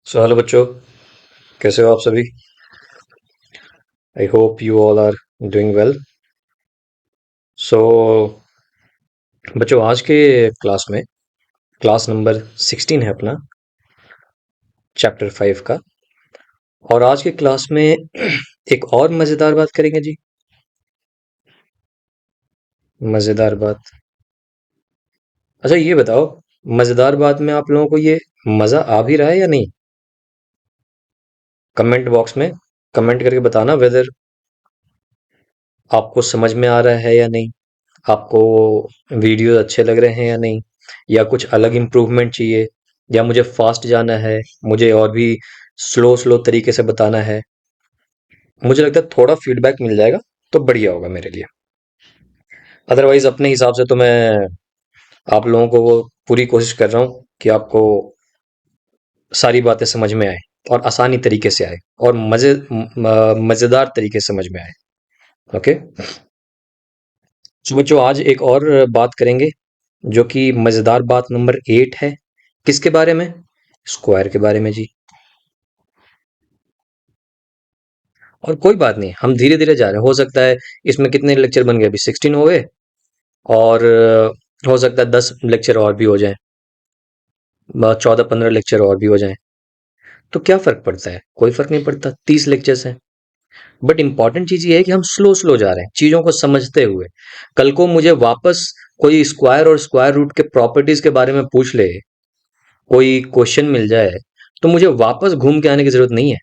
Hello बच्चों, कैसे हो आप सभी। I hope you all are doing well. So बच्चों, आज के क्लास में क्लास नंबर 16 है अपना, चैप्टर 5 का। और आज के क्लास में एक और मज़ेदार बात करेंगे जी। मज़ेदार बात। अच्छा ये बताओ, मज़ेदार बात में आप लोगों को ये मज़ा आ भी रहा है या नहीं? कमेंट बॉक्स में कमेंट करके बताना वेदर आपको समझ में आ रहा है या नहीं, आपको वीडियो अच्छे लग रहे हैं या नहीं, या कुछ अलग इम्प्रूवमेंट चाहिए, या मुझे फास्ट जाना है, मुझे और भी स्लो स्लो तरीके से बताना है। मुझे लगता है थोड़ा फीडबैक मिल जाएगा तो बढ़िया होगा मेरे लिए। अदरवाइज अपने हिसाब से तो मैं आप लोगों को वो पूरी कोशिश कर रहा हूँ कि आपको सारी बातें समझ में आए और आसानी तरीके से आए और मज़ेदार तरीके से समझ में आए। ओके। तो बच्चों, आज एक और बात करेंगे जो कि मज़ेदार बात नंबर 8 है। किसके बारे में? स्क्वायर के बारे में जी। और कोई बात नहीं, हम धीरे धीरे जा रहे हैं। हो सकता है इसमें कितने लेक्चर बन गए, अभी 16 हो गए, और हो सकता है 10 लेक्चर और भी हो जाएं, 14-15 लेक्चर और भी हो जाएं। तो क्या फर्क पड़ता है? कोई फर्क नहीं पड़ता, 30 लेक्चर्स हैं। बट इंपॉर्टेंट चीज ये है कि हम स्लो स्लो जा रहे हैं चीजों को समझते हुए। कल को मुझे वापस कोई स्क्वायर और स्क्वायर रूट के प्रॉपर्टीज के बारे में पूछ ले, कोई क्वेश्चन मिल जाए, तो मुझे वापस घूम के आने की जरूरत नहीं है।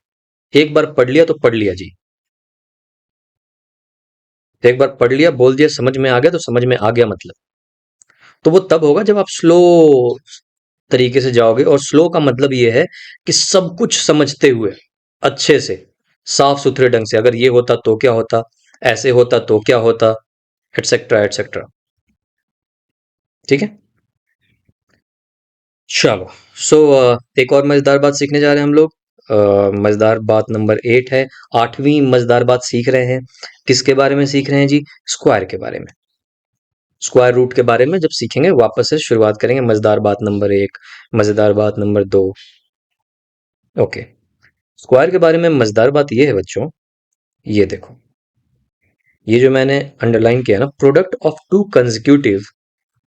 एक बार पढ़ लिया तो पढ़ लिया जी। एक बार पढ़ लिया, बोल दिया, समझ में आ गया तो समझ में आ गया मतलब। तो वो तब होगा जब आप स्लो तरीके से जाओगे, और स्लो का मतलब ये है कि सब कुछ समझते हुए, अच्छे से, साफ सुथरे ढंग से। अगर ये होता तो क्या होता, ऐसे होता तो क्या होता, एटसेट्रा एटसेट्रा। ठीक है। चलो। सो एक और मजेदार बात सीखने जा रहे हैं हम लोग। मजेदार बात नंबर 8 है। 8वीं मजेदार बात सीख रहे हैं। किसके बारे में सीख रहे हैं जी? स्क्वायर के बारे में। स्क्वायर रूट के बारे में जब सीखेंगे, वापस से शुरुआत करेंगे। मजेदार बात नंबर 1, मजेदार बात नंबर 2। ओके। स्क्वायर के बारे में मजेदार बात ये है बच्चों, ये देखो, ये जो मैंने अंडरलाइन किया ना, product of to consecutive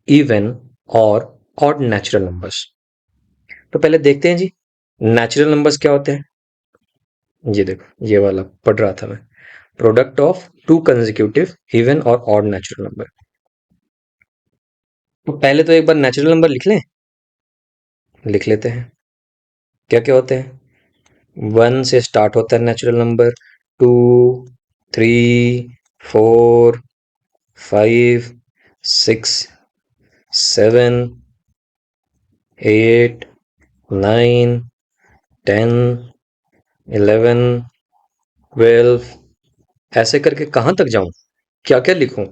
even और ऑड नेचुरल नंबर्स। तो पहले देखते हैं जी, नेचुरल नंबर्स क्या होते हैं। ये देखो, ये वाला पढ़ रहा था मैं, product of to consecutive even और ऑड नेचुरल नंबर। तो पहले तो एक बार नेचुरल नंबर लिख लें। लिख लेते हैं। क्या क्या होते हैं? 1 से स्टार्ट होता है नेचुरल नंबर, 2, 3, 4, 5, 6, 7, 8, 9, 10, 11, 12, ऐसे करके कहाँ तक जाऊं? क्या क्या लिखूं?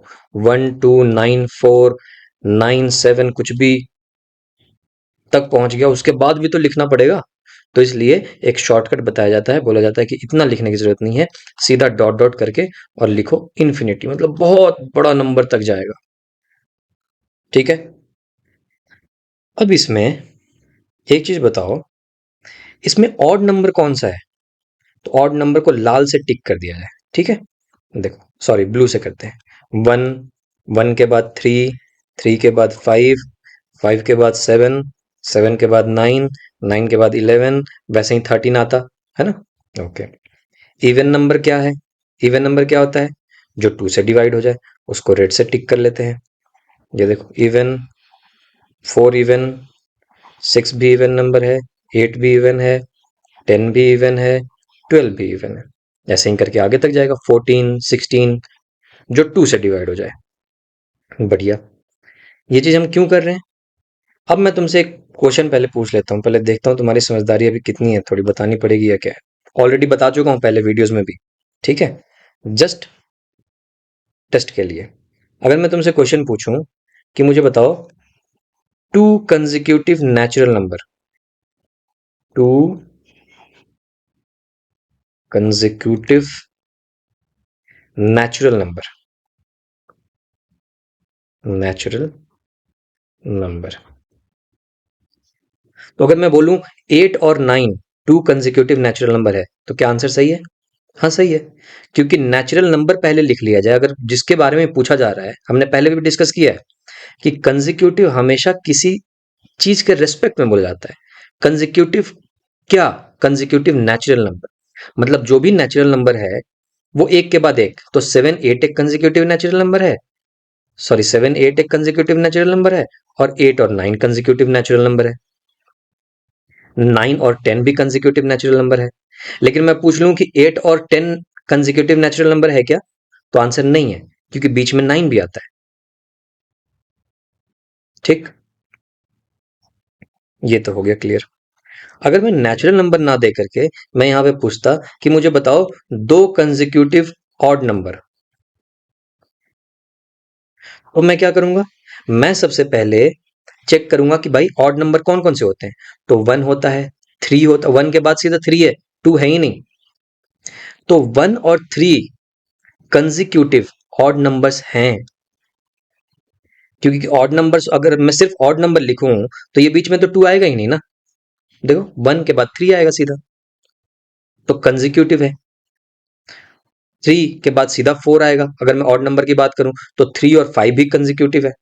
1, 2, 9, 4, 9, 7 कुछ भी तक पहुंच गया, उसके बाद भी तो लिखना पड़ेगा। तो इसलिए एक शॉर्टकट बताया जाता है, बोला जाता है कि इतना लिखने की जरूरत नहीं है, सीधा डॉट डॉट करके और लिखो इन्फिनिटी, मतलब बहुत बड़ा नंबर तक जाएगा। ठीक है। अब इसमें एक चीज बताओ, इसमें ऑड नंबर कौन सा है? तो ऑड नंबर को लाल से टिक कर दिया जाए। ठीक है। देखो, सॉरी, ब्लू से करते हैं। 1, 1 के बाद 3, 3 के बाद 5, 5 के बाद 7, 7 के बाद 9, 9 के बाद 11, वैसे ही 13 आता है ना। ओके। इवन नंबर क्या है? इवन नंबर क्या होता है? जो 2 से डिवाइड हो जाए, उसको रेड से टिक कर लेते हैं। ये देखो, इवन, 4 इवन, 6 भी इवन नंबर है, 8 भी इवन है, 10 भी इवन है, 12 भी इवन है। ऐसे ही करके आगे तक जाएगा, 14, 16, जो 2 से डिवाइड हो जाए। बढ़िया। ये चीज हम क्यों कर रहे हैं? अब मैं तुमसे एक क्वेश्चन पहले पूछ लेता हूँ, पहले देखता हूँ तुम्हारी समझदारी अभी कितनी है, थोड़ी बतानी पड़ेगी या क्या है। ऑलरेडी बता चुका हूँ पहले वीडियोस में भी। ठीक है। जस्ट टेस्ट के लिए, अगर मैं तुमसे क्वेश्चन पूछूं कि मुझे बताओ, to consecutive natural number, to consecutive natural number, natural number. तो अगर मैं बोलूं 8 और 9, 2 कंसेक्यूटिव नेचुरल नंबर है, तो क्या आंसर सही है? हाँ सही है, क्योंकि नेचुरल नंबर पहले लिख लिया जाए। अगर जिसके बारे में पूछा जा रहा है, हमने पहले भी डिस्कस किया है कि कंसेक्यूटिव हमेशा किसी चीज के रेस्पेक्ट में बोला जाता है। कंसेक्यूटिव क्या? कंसेक्यूटिव नेचुरल नंबर, मतलब जो भी नेचुरल नंबर है वो एक के बाद एक, तो 7 8 एक कंसेक्यूटिव नेचुरल नंबर है, सॉरी 7 8 एक कंसेक्यूटिव नेचुरल नंबर है, और 8 और 9 कंसेक्यूटिव नेचुरल नंबर है। 9 और 10 भी कंसेक्यूटिव नेचुरल नंबर है। लेकिन मैं पूछ लूं कि 8 और 10 कंसेक्यूटिव नेचुरल नंबर है क्या, तो आंसर नहीं है, क्योंकि बीच में 9 भी आता है। ठीक, ये तो हो गया क्लियर। अगर मैं नेचुरल नंबर ना दे करके मैं यहां पे पूछता कि मुझे बताओ दो कंसेक्यूटिव ऑड नंबर, तो मैं क्या करूंगा? मैं सबसे पहले चेक करूंगा कि भाई ऑड नंबर कौन कौन से होते हैं। तो 1 होता है, 3 होता है, 1 के बाद सीधा 3 है, 2 है ही नहीं। तो 1 और 3 कंसेक्यूटिव ऑड नंबर्स हैं, क्योंकि ऑड नंबर्स अगर मैं सिर्फ ऑड नंबर लिखूं तो ये बीच में तो 2 आएगा ही नहीं ना। देखो 1 के बाद 3 आएगा सीधा, तो कंसेक्यूटिव है। 3 के बाद सीधा 4 आएगा, अगर मैं ऑड नंबर की बात करूं तो 3 और 5 भी कंसेक्यूटिव है।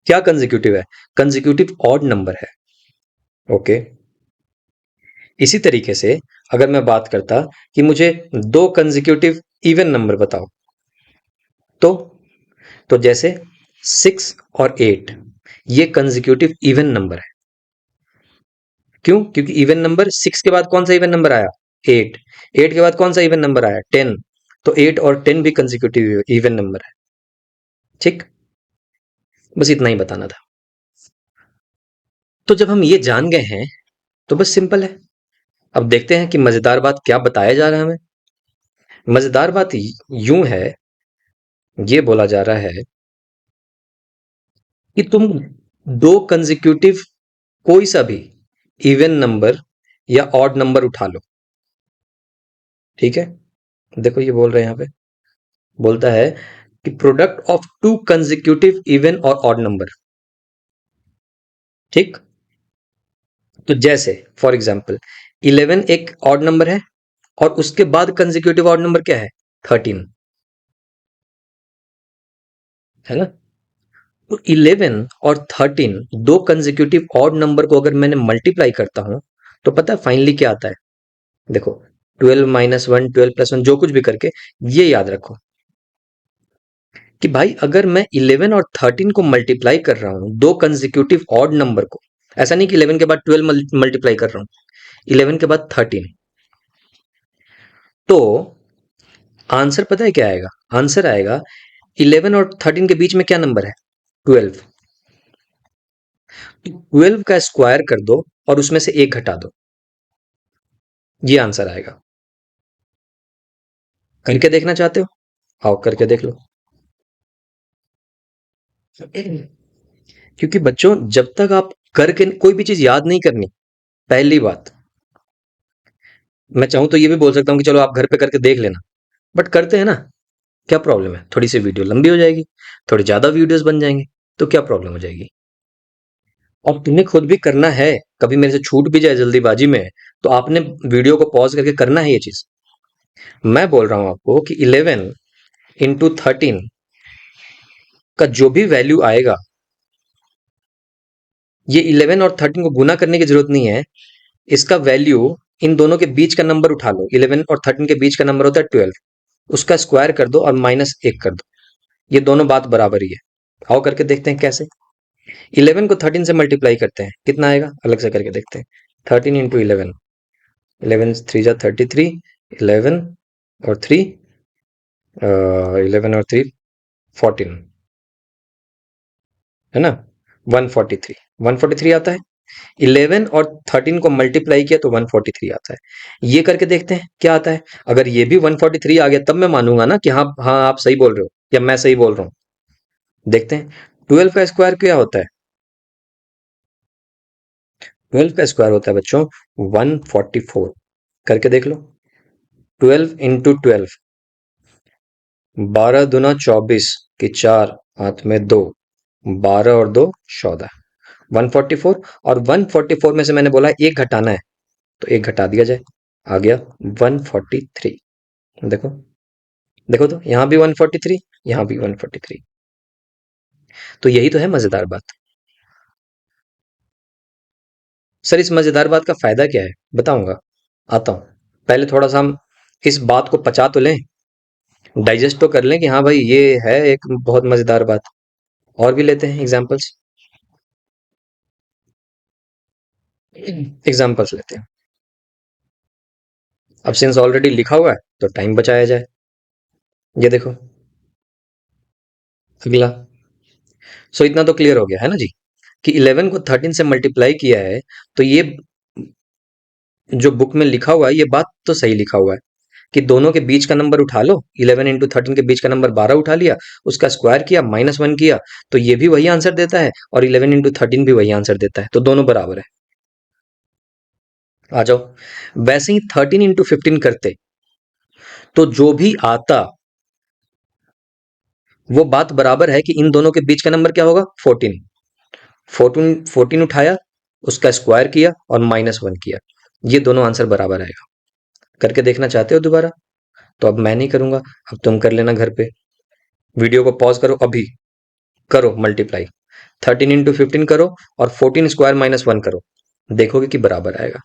क्या कंसेक्यूटिव है? कंसेक्यूटिव ऑड नंबर है। ओके, इसी तरीके से अगर मैं बात करता कि मुझे दो कंसेक्यूटिव इवन नंबर बताओ, तो जैसे 6 और 8 ये कंसेक्यूटिव इवन नंबर है। क्यों? क्योंकि इवन नंबर 6 के बाद कौन सा इवन नंबर आया? 8। 8 के बाद कौन सा इवन नंबर आया? 10। तो 8 और 10 भी कंसेक्यूटिव इवन नंबर है। ठीक, बस इतना ही बताना था। तो जब हम ये जान गए हैं तो बस सिंपल है। अब देखते हैं कि मजेदार बात क्या बताया जा रहा है हमें। मजेदार बात यूं है, ये बोला जा रहा है कि तुम दो कंसेक्यूटिव कोई सा भी इवन नंबर या ऑड नंबर उठा लो। ठीक है, देखो ये बोल रहे हैं यहां पे, बोलता है कि product of to consecutive even और ऑड नंबर। ठीक, तो जैसे फॉर एग्जांपल 11 एक ऑड नंबर है और उसके बाद कंसेक्यूटिव ऑड नंबर क्या है? 13 है ना। तो 11 और 13 दो कंसेक्यूटिव ऑड नंबर को अगर मैंने मल्टीप्लाई करता हूं तो पता है फाइनली क्या आता है? देखो 12 माइनस 1 12 प्लस 1 जो कुछ भी करके ये याद रखो कि भाई अगर मैं 11 और 13 को मल्टीप्लाई कर रहा हूं दो कंसेक्यूटिव ऑड नंबर को, ऐसा नहीं कि 11 के बाद 12 मल्टीप्लाई कर रहा हूं, 11 के बाद 13, तो आंसर पता है क्या आएगा? आंसर आएगा 11 और 13 के बीच में क्या नंबर है? 12। 12 का स्क्वायर कर दो और उसमें से एक घटा दो, ये आंसर आएगा। करके देखना चाहते हो? आओ करके देख लो। क्योंकि बच्चों जब तक आप करके कोई भी चीज याद नहीं करनी, पहली बात, मैं चाहूं तो ये भी बोल सकता हूं कि चलो आप घर पे करके देख लेना, बट करते हैं ना, क्या प्रॉब्लम है? थोड़ी सी वीडियो लंबी हो जाएगी, थोड़ी ज्यादा वीडियोस बन जाएंगे, तो क्या प्रॉब्लम हो जाएगी? और तुम्हें खुद भी करना है, कभी मेरे से छूट भी जाए जल्दीबाजी में तो आपने वीडियो को पॉज करके करना है ये चीज। मैं बोल रहा हूं आपको कि 11 इंटू 13 का जो भी वैल्यू आएगा, ये 11 और 13 को गुना करने की जरूरत नहीं है, इसका वैल्यू इन दोनों के बीच का नंबर उठा लो, 11 और 13 के बीच का नंबर होता है 12, उसका स्क्वायर कर दो और माइनस 1 कर दो, ये दोनों बात बराबर ही है। आओ करके देखते हैं कैसे। 11 को 13 से मल्टीप्लाई करते हैं, कितना आएगा अलग से करके देखते हैं। 13 इंटू 11, 11 3 जा 33, 11 और 3 11 और 3 14, है ना, 143, 143 आता है। 11 और 13 को मल्टीप्लाई किया तो 143 आता है। ये करके देखते हैं क्या आता है। अगर ये भी 143 आ गया तब मैं मानूंगा ना कि हाँ हाँ आप सही बोल रहे हो या मैं सही बोल रहा हूं। देखते हैं 12 का स्क्वायर क्या होता है? 12 का स्क्वायर होता है बच्चों 144, करके देख लो। 12 इंटू 12, 12 दूना 24 की 4 हाथ में 2, 12 और 2 14, 144, और 144 में से मैंने बोला एक घटाना है, तो एक घटा दिया जाए, आ गया 143। देखो, देखो तो यहाँ भी 143, यहाँ भी 143। तो यही तो है मजेदार बात। सर इस मजेदार बात का फायदा क्या है, बताऊंगा, आता हूं। पहले थोड़ा सा हम इस बात को पचा तो लें, डाइजेस्ट तो कर लें कि हाँ भाई ये है एक बहुत मजेदार बात। और भी लेते हैं एग्जांपल्स, एग्जांपल्स लेते हैं। अब सिंस ऑलरेडी लिखा हुआ है तो टाइम बचाया जाए। ये देखो अगला। सो इतना तो क्लियर हो गया है ना जी, कि 11 को 13 से मल्टीप्लाई किया है, तो ये जो बुक में लिखा हुआ है ये बात तो सही लिखा हुआ है कि दोनों के बीच का नंबर उठा लो, 11 इंटू 13 के बीच का नंबर 12 उठा लिया, उसका स्क्वायर किया, -1 किया, तो ये भी वही आंसर देता है, और 11 इंटू 13 भी वही आंसर देता है, तो दोनों बराबर है। आ जाओ, वैसे ही 13 इंटू 15 करते तो जो भी आता वो बात बराबर है कि इन दोनों के बीच का नंबर क्या होगा, 14। 14 उठाया, उसका स्क्वायर किया और -1 किया, ये दोनों आंसर बराबर आएगा। करके देखना चाहते हो दोबारा? तो अब मैं नहीं करूंगा, अब तुम कर लेना घर पे। वीडियो को पॉज करो अभी, करो मल्टीप्लाई, 13 इंटू 15 करो और 14 स्क्वायर -1 करो, देखोगे कि बराबर आएगा।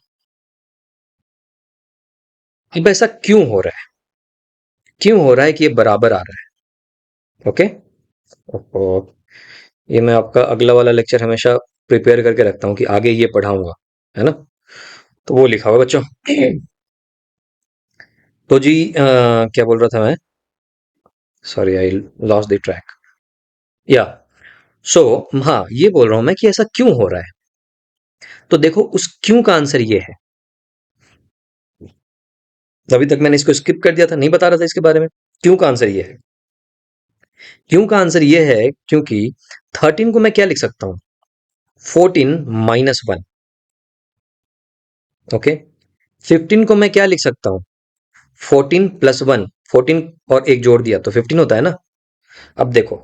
अब ऐसा क्यों हो रहा है, क्यों हो रहा है कि ये बराबर आ रहा है? ओके, और ये मैं आपका अगला वाला लेक्चर हमेशा प्रिपेयर करके रखता हूँ कि आगे ये पढ़ाऊंगा, है ना? तो वो लिखा हुआ बच्चों। तो जी क्या बोल रहा था मैं, sorry I lost the track. या सो हाँ, ये बोल रहा हूं मैं कि ऐसा क्यों हो रहा है। तो देखो उस क्यों का आंसर ये है। अभी तक मैंने इसको स्किप कर दिया था, नहीं बता रहा था इसके बारे में। क्यों का आंसर ये है, क्यों का आंसर ये है क्योंकि 13 को मैं क्या लिख सकता हूं, 14 -1। ओके, 15 को मैं क्या लिख सकता हूं, 14 + 1। 14 और एक जोड़ दिया तो 15 होता है ना। अब देखो,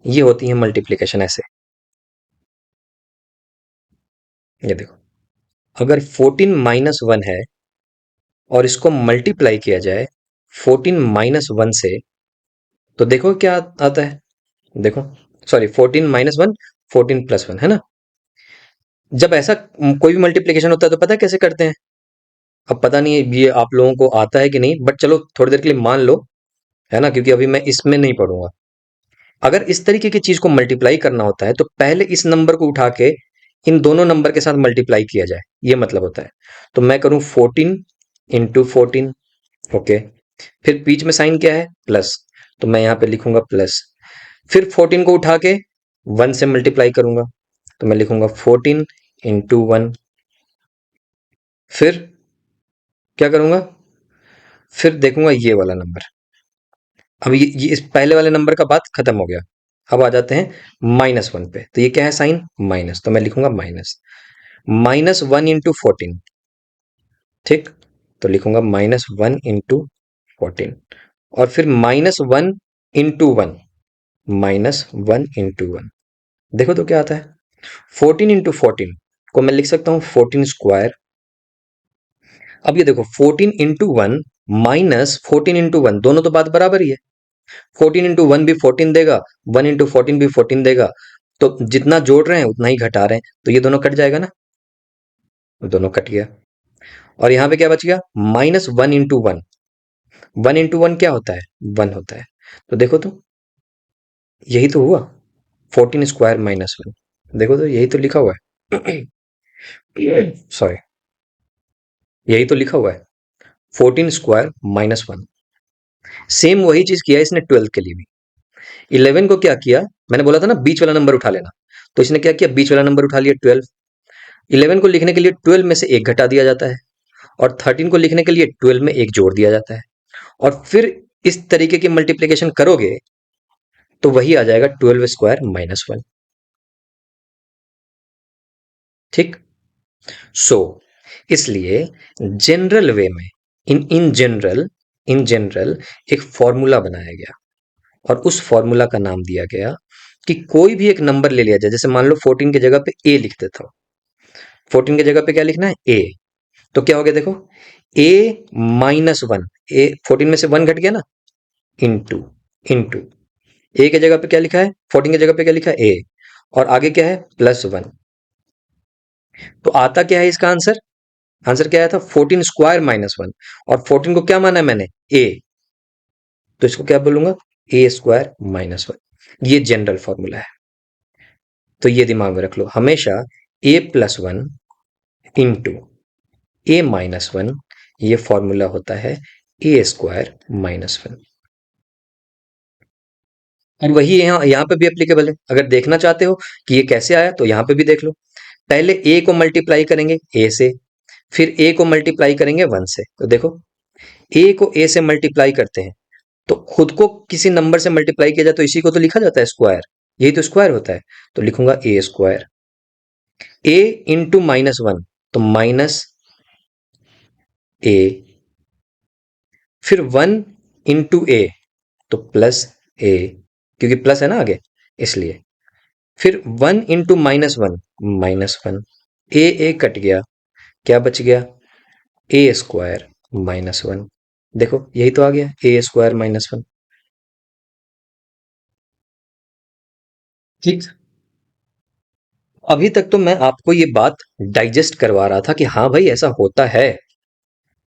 ये होती है मल्टीप्लीकेशन ऐसे। ये देखो, अगर 14 -1 है और इसको मल्टीप्लाई किया जाए 14 -1 से, तो देखो क्या आता है। देखो, सॉरी 14 -1, 14 + 1 है ना। जब ऐसा कोई भी मल्टीप्लीकेशन होता है तो पता है कैसे करते हैं। अब पता नहीं ये आप लोगों को आता है कि नहीं, बट चलो थोड़ी देर के लिए मान लो, है ना, क्योंकि अभी मैं इसमें नहीं पढ़ूंगा। अगर इस तरीके की चीज को मल्टीप्लाई करना होता है तो पहले इस नंबर को उठा के इन दोनों नंबर के साथ मल्टीप्लाई किया जाए, ये मतलब होता है। तो मैं करूं 14 इंटू 14। ओके, फिर बीच में साइन क्या है, प्लस, तो मैं यहां पे लिखूंगा प्लस। फिर 14 को उठा के 1 से मल्टीप्लाई करूंगा, तो मैं लिखूंगा 14 इंटू 1। फिर क्या करूंगा, फिर देखूंगा ये वाला नंबर। अब ये इस पहले वाले नंबर का बात खत्म हो गया। अब आ जाते हैं -1 पे, तो ये क्या है, साइन माइनस, तो मैं लिखूंगा माइनस। -1 इंटू 14, ठीक, तो लिखूंगा -1 इंटू 14। और फिर -1 इंटू 1, -1 इंटू 1। देखो तो क्या आता है, 14 इंटू 14 को मैं लिख सकता हूं 14 स्क्वायर। अब ये देखो 14 इंटू 1 -14 इंटू 1, दोनों तो बात बराबर ही है। 14 इंटू 1 भी 14 देगा, 1 इंटू 14 भी 14 देगा, तो जितना जोड़ रहे हैं उतना ही घटा रहे हैं, तो ये दोनों कट जाएगा ना, दोनों कट गया। और यहां पे क्या बच गया, -1 इंटू 1। 1 इंटू 1 क्या होता है, 1 होता है। तो देखो तो यही तो हुआ, 14 स्क्वायर -1। देखो तो यही तो लिखा हुआ है। सॉरी, यही तो लिखा हुआ है, 14 स्क्वायर -1। सेम वही चीज किया इसने 12 के लिए भी। 11 को क्या किया, मैंने बोला था ना बीच वाला नंबर उठा लेना, तो इसने क्या किया, बीच वाला नंबर उठा लिया 12। 11 को लिखने के लिए 12 में से एक घटा दिया जाता है, और 13 को लिखने के लिए 12 में एक जोड़ दिया जाता है, और फिर इस तरीके की मल्टीप्लीकेशन करोगे तो वही आ जाएगा 12 स्क्वायर -1। ठीक, सो इसलिए जनरल वे में, इन जनरल एक फॉर्मूला बनाया गया, और उस फॉर्मूला का नाम दिया गया कि कोई भी एक नंबर ले लिया जाए, जैसे मान लो 14 की जगह पे ए लिख देता हूं। 14 की जगह पे क्या लिखना है? ए। तो क्या हो गया देखो, ए -1, ए 14 में से 1 घट गया ना, इंटू इंटू ए की जगह पे क्या लिखा है, 14 की जगह पे क्या लिखा है? ए, और आगे क्या है? +1। तो आता क्या है इसका आंसर? आंसर क्या आया था? 14 स्क्वायर -1, और 14 को क्या माना है मैंने? ए। तो इसको क्या बोलूंगा? ए स्क्वायर -1। ये जनरल फॉर्मूला है, तो ये दिमाग में रख लो हमेशा। a+1 इंटू a-1, ये फॉर्मूला होता है ए स्क्वायर -1। और वही यहाँ पे भी एप्लीकेबल है। अगर देखना चाहते हो कि ये कैसे आया, तो यहाँ पे भी देख लो। पहले ए को मल्टीप्लाई करेंगे ए से, फिर ए को मल्टीप्लाई करेंगे 1 से। तो देखो, ए को ए से मल्टीप्लाई करते हैं, तो खुद को किसी नंबर से मल्टीप्लाई किया जाए तो इसी को तो लिखा जाता है स्क्वायर, यही तो स्क्वायर होता है। तो लिखूंगा ए स्क्वायर। ए इंटू -1, तो -a, फिर 1 इंटू ए, तो +a, क्योंकि प्लस है ना आगे, इसलिए। फिर 1 इंटू -1, -1, ए कट गया, क्या बच गया? ए स्क्वायर -1। देखो यही तो आ गया, ए स्क्वायर -1। ठीक। अभी तक तो मैं आपको ये बात डाइजेस्ट करवा रहा था कि हाँ भाई ऐसा होता है,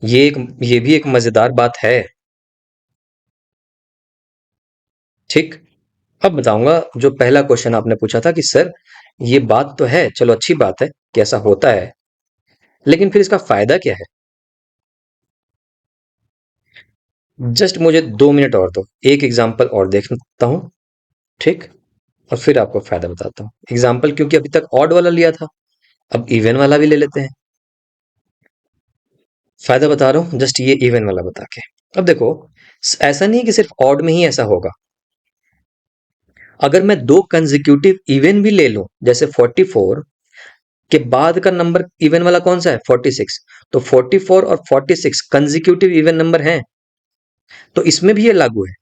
ये भी एक मजेदार बात है। ठीक। अब बताऊंगा, जो पहला क्वेश्चन आपने पूछा था कि सर ये बात तो है, चलो अच्छी बात है कि ऐसा होता है, लेकिन फिर इसका फायदा क्या है? जस्ट मुझे 2 मिनट और दो, एक एग्जाम्पल और देखता हूं। ठीक। और फिर आपको फायदा बताता हूं एग्जाम्पल, क्योंकि अभी तक ऑड वाला लिया था, अब इवन वाला भी ले लेते हैं। फायदा बता रहा हूं जस्ट ये इवन वाला बता के। अब देखो, ऐसा नहीं है कि सिर्फ ऑड में ही ऐसा होगा। अगर मैं दो कंजिक्यूटिव इवन भी ले लूं, जैसे 44 के बाद का नंबर इवन वाला कौन सा है? 46। तो 44 और 46 कंजिक्यूटिव इवन नंबर हैं, तो इसमें भी ये लागू है।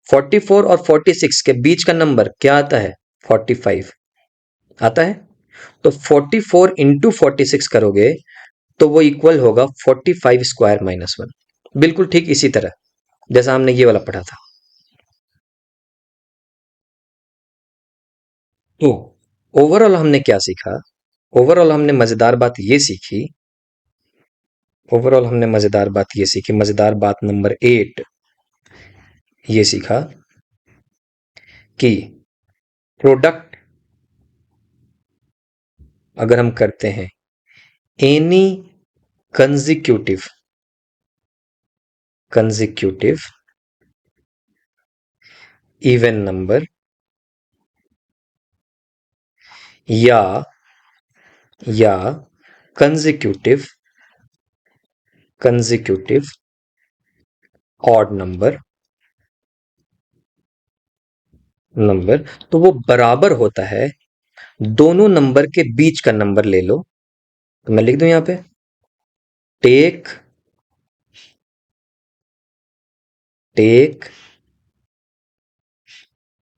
44 और 46 के बीच का नंबर क्या आता है? 45 आता है। तो 44 इंटू 46 करोगे तो वो इक्वल होगा 45 स्क्वायर -1। बिल्कुल ठीक इसी तरह जैसा हमने ये वाला पढ़ा था। तो ओवरऑल हमने क्या सीखा? ओवरऑल हमने मजेदार बात ये सीखी, मजेदार बात नंबर 8 ये सीखा कि प्रोडक्ट अगर हम करते हैं एनी कंजिक्यूटिव इवन नंबर या कंजिक्यूटिव ऑड नंबर, तो वो बराबर होता है दोनों नंबर के बीच का नंबर ले लो। तो मैं लिख दूं यहां पे, take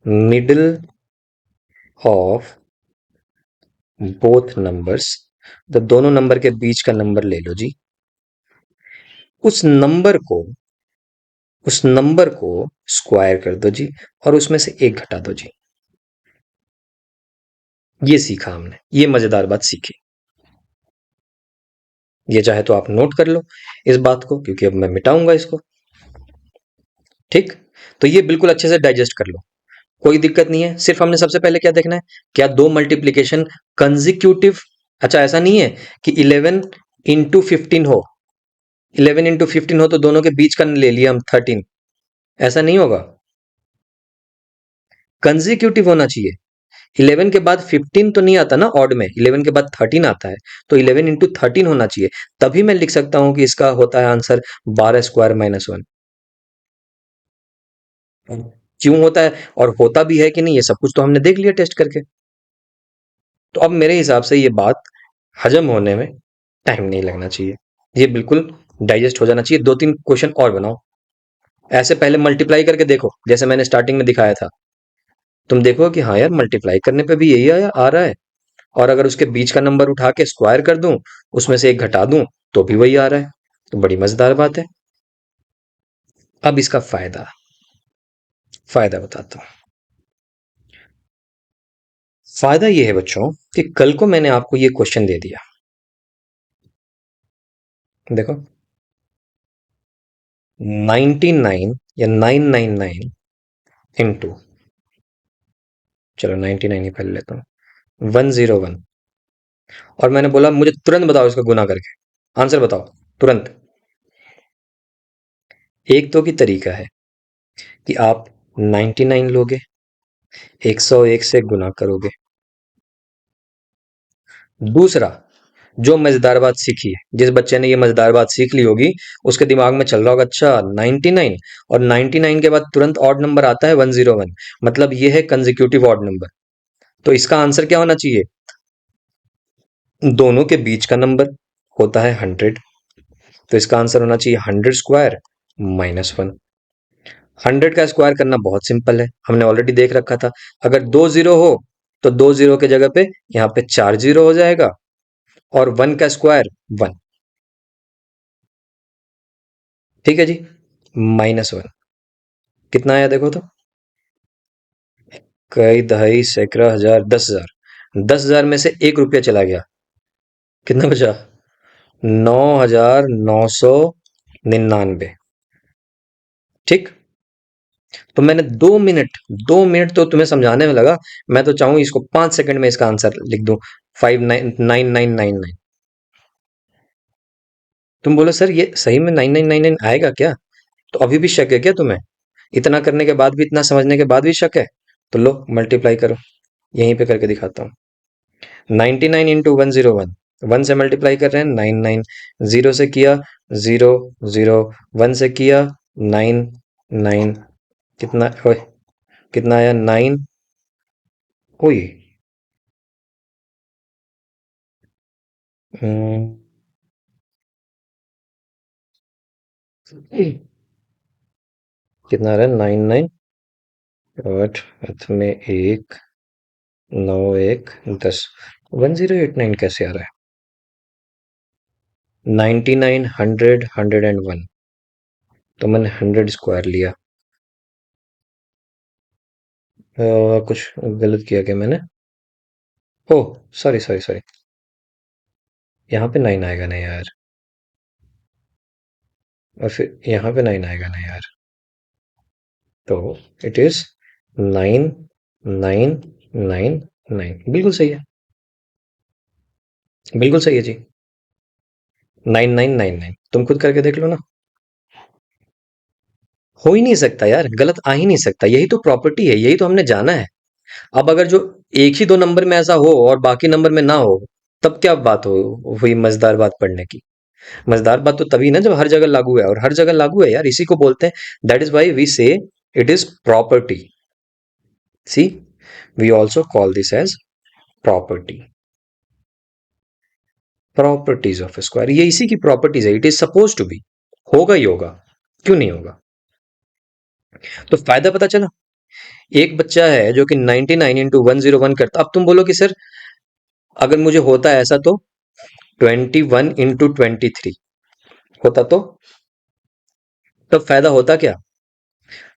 middle of both numbers. तो दोनों नंबर के बीच का नंबर ले लो जी। उस नंबर को स्क्वायर कर दो जी, और उसमें से एक घटा दो जी। ये सीखा हमने, ये मजेदार बात सीखी। ये चाहे तो आप नोट कर लो इस बात को, क्योंकि अब मैं मिटाऊंगा इसको। ठीक। तो ये बिल्कुल अच्छे से डाइजेस्ट कर लो, कोई दिक्कत नहीं है। सिर्फ हमने सबसे पहले क्या देखना है, क्या दो मल्टीप्लीकेशन कंजिक्यूटिव। अच्छा, ऐसा नहीं है कि 11 इंटू 15 हो, 11 इंटू 15 हो तो दोनों के बीच का ले लिया हम 13, ऐसा नहीं होगा। कंजिक्यूटिव होना चाहिए। 11 के बाद 15 तो नहीं आता ना ऑड में, 11 के बाद 13 आता है, तो 11 इंटू 13 होना चाहिए। तभी मैं लिख सकता हूं कि इसका होता है आंसर 12 स्क्वायर -1। क्यों होता है और होता भी है कि नहीं, ये सब कुछ तो हमने देख लिया टेस्ट करके। तो अब मेरे हिसाब से ये बात हजम होने में टाइम नहीं लगना चाहिए, ये बिल्कुल डाइजेस्ट हो जाना चाहिए। 2-3 क्वेश्चन और बनाओ, ऐसे पहले मल्टीप्लाई करके देखो जैसे मैंने स्टार्टिंग में दिखाया था। तुम देखो कि हाँ यार, मल्टीप्लाई करने पे भी यही आया आ रहा है, और अगर उसके बीच का नंबर उठा के स्क्वायर कर दूं, उसमें से एक घटा दूं, तो भी वही आ रहा है। तो बड़ी मजेदार बात है। अब इसका फायदा फायदा बताता हूँ। फायदा ये है बच्चों कि कल को मैंने आपको ये क्वेश्चन दे दिया। देखो, 99 या 999 इंटू, चलो 99 ही पहले लेता हूँ, 101, और मैंने बोला मुझे तुरंत बताओ इसका गुना करके, आंसर बताओ तुरंत। एक तो की तरीका है कि आप 99 लोगे, 101 से गुना करोगे। दूसरा, जो मजेदार बात सीखी है, जिस बच्चे ने ये मजेदार बात सीख ली होगी, उसके दिमाग में चल रहा होगा, अच्छा 99, और 99 के बाद तुरंत ऑड नंबर आता है 101, मतलब ये है कंसेक्यूटिव ऑड नंबर। तो इसका आंसर क्या होना चाहिए? दोनों के बीच का नंबर होता है 100, तो इसका आंसर होना चाहिए 100 स्क्वायर -1। 100 का स्क्वायर करना बहुत सिंपल है, हमने ऑलरेडी देख रखा था। अगर दो जीरो हो तो दो जीरो के जगह पे यहाँ पे चार जीरो हो जाएगा, और 1 का स्क्वायर 1। ठीक है जी, -1 कितना आया देखो तो? कई, दहाई, सैकड़ा, हजार, 10,000। 10,000 में से 1 रुपया चला गया, कितना बचा? 9,999। ठीक। तो मैंने 2 मिनट, 2 मिनट तो तुम्हें समझाने में लगा। मैं तो चाहूँ इसको 5 सेकंड में इसका आंसर लिख दूं, 599999। तुम बोलो सर ये सही में 9999 आएगा क्या? तो अभी भी शक है क्या तुम्हें? इतना करने के बाद भी, इतना समझने के बाद भी शक है? तो लो मल्टीप्लाई करो, यहीं पे करके दिखाता हूँ। 99 × 101, 1 से मल्टीप्लाई कर रहे हैं 99, 0 से किया 0 0, 1 से किया 9 9, कितना ओए, कितना आया 9। ओए, हम्म, कितना आ रहा है 99, 8, हाथ में 1, 9 1 10, 1089 कैसे आ रहा है? 99, 100, 101, तो मैंने 100 स्क्वायर लिया। कुछ गलत किया क्या मैंने? ओह, सॉरी सॉरी सॉरी, यहाँ पे 9 आएगा ना यार, और फिर यहाँ पे 9 आएगा ना यार, तो इट इज 9999। बिल्कुल सही है, बिल्कुल सही है जी, 9999। तुम खुद करके देख लो ना। हो ही नहीं सकता यार, गलत आ ही नहीं सकता, यही तो प्रॉपर्टी है, यही तो हमने जाना है। अब अगर जो एक ही दो नंबर में ऐसा हो और बाकी नंबर में ना हो, तब क्या बात हो हुई मजेदार बात पढ़ने की? मजेदार बात तो तभी ना जब हर जगह लागू है, और हर जगह लागू है यार, इसी को बोलते हैं, that is why we say it is property. See, we also call this as property, properties of square, ये इसी की प्रॉपर्टीज है, it is suppose to be, होगा ही होगा, क्यों नहीं होगा? तो फायदा पता चला। एक बच्चा है जो कि 99 × 101 करता, अब तुम बोलो कि सर अगर मुझे होता ऐसा तो 21 × 23 होता तो फायदा होता क्या?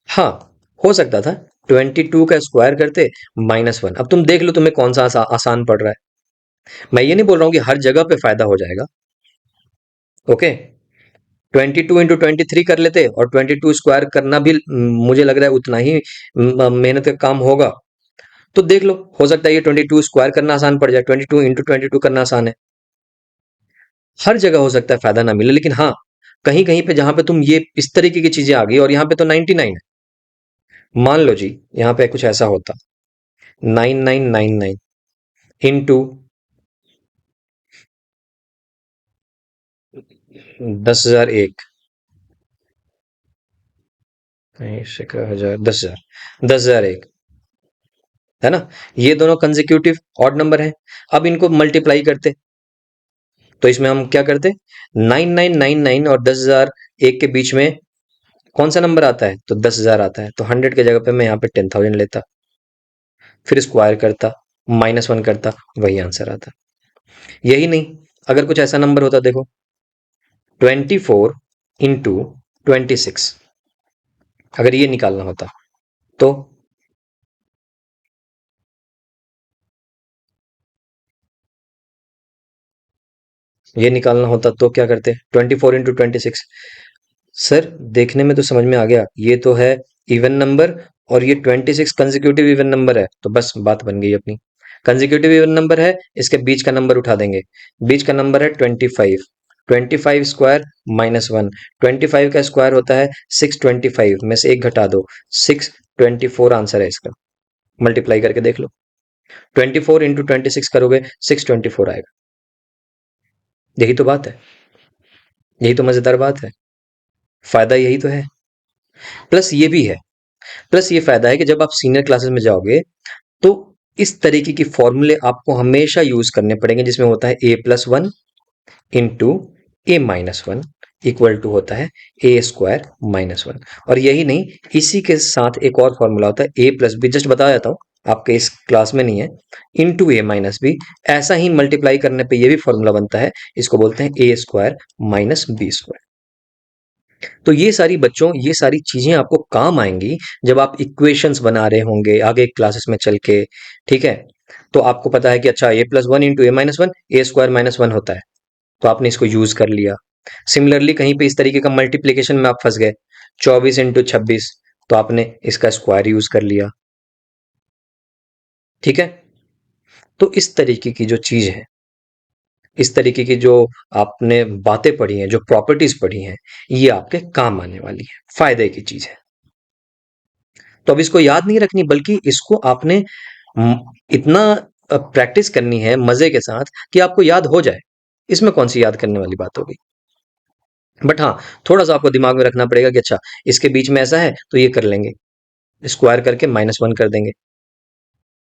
हाँ, हो सकता था 22 का स्क्वायर करते -1। अब तुम देख लो तुम्हें कौन सा आसान पड़ रहा है। मैं ये नहीं बोल रहा हूं कि हर जगह पे फायदा हो जाएगा। ओके, 22 × 23 कर लेते, और 22 स्क्वायर करना भी मुझे लग रहा है उतना ही मेहनत का काम होगा। तो देख लो, हो सकता है ये 22 स्क्वायर करना आसान पड़ जाए, 22 × 22 करना आसान है। हर जगह हो सकता है फायदा ना मिले, लेकिन हाँ, कहीं कहीं पे जहां पे तुम ये इस तरीके की चीजें आ गई, और यहाँ पे तो 99 है, मान लो जी यहाँ पे कुछ ऐसा होता, 9999 इंटू 10,001, 10,000, 10,000, 10,001, है ना? ये दोनों कंसेक्यूटिव ऑड नंबर हैं। अब इनको मल्टीप्लाई करते, तो इसमें हम क्या करते, 9999 और 10,001 के बीच में कौन सा नंबर आता है? तो 10,000 आता है, तो 100 की जगह पे मैं यहाँ पे 10,000 लेता। फिर स्क्वायर करता, -1 करता, वही आंसर आता। यही नहीं, अगर कुछ ऐसा नंबर होता, देखो 24 × 26, अगर ये निकालना होता तो ये निकालना होता तो क्या करते? 24 × 26। सर देखने में तो समझ में आ गया, ये तो है इवन नंबर, और ये 26 कंसेक्यूटिव इवन नंबर है, तो बस बात बन गई अपनी। कंसेक्यूटिव इवन नंबर है, इसके बीच का नंबर उठा देंगे। बीच का नंबर है 25। 25 स्क्वायर -1, 25 का स्क्वायर होता है 625, में से एक घटा दो, 624 आंसर है इसका। मल्टीप्लाई करके देख लो, 24 × 26 करोगे 624 आएगा। यही तो बात है, यही तो मजेदार बात है, फायदा यही तो है। प्लस ये भी है, प्लस ये फायदा है कि जब आप सीनियर क्लासेस में जाओगे तो इस तरीके की फॉर्मूले आपको हमेशा यूज करने पड़ेंगे, जिसमें होता है a+1 into a-1 equal to होता है a² -1। और यही नहीं, इसी के साथ एक और फॉर्मूला होता है a+b, जस्ट बता देता हूं, आपके इस क्लास में नहीं है, इंटू a-b। ऐसा ही मल्टीप्लाई करने पे ये भी फॉर्मूला बनता है, इसको बोलते हैं a² - b²। तो ये सारी बच्चों, ये सारी चीजें आपको काम आएंगी जब आप इक्वेशंस बना रहे होंगे आगे क्लासेस में चल के, ठीक है? तो आपको पता है कि अच्छा a+1 इंटू a-1 a² - 1 होता है, तो आपने इसको यूज कर लिया। सिमिलरली कहीं पे इस तरीके का मल्टीप्लीकेशन में आप फंस गए, 24 × 26, तो आपने इसका स्क्वायर यूज कर लिया, ठीक है? तो इस तरीके की जो चीज है, इस तरीके की जो आपने बातें पढ़ी हैं, जो प्रॉपर्टीज पढ़ी हैं, ये आपके काम आने वाली है, फायदे की चीज है। तो अब इसको याद नहीं रखनी, बल्कि इसको आपने इतना प्रैक्टिस करनी है मजे के साथ कि आपको याद हो जाए। इसमें कौन सी याद करने वाली बात होगी? बट हाँ, थोड़ा सा आपको दिमाग में रखना पड़ेगा कि अच्छा इसके बीच में ऐसा है तो ये कर लेंगे, स्क्वायर करके -1 कर देंगे।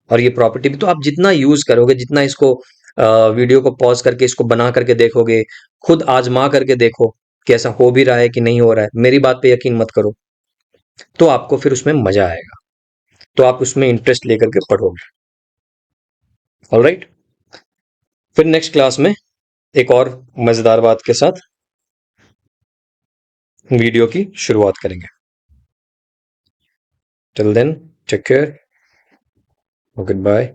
और ये प्रॉपर्टी भी तो आप जितना यूज करोगे, जितना इसको वीडियो को पॉज करके इसको बना करके देखोगे, खुद आजमा करके देखो कि ऐसा हो भी रहा है कि नहीं हो रहा है, मेरी बात पे यकीन मत करो, तो आपको फिर उसमें मजा आएगा, तो आप उसमें इंटरेस्ट लेकर के पढ़ोगे। ऑलराइट, फिर नेक्स्ट क्लास में एक और मजेदार बात के साथ वीडियो की शुरुआत करेंगे। Till then, take care, good bye.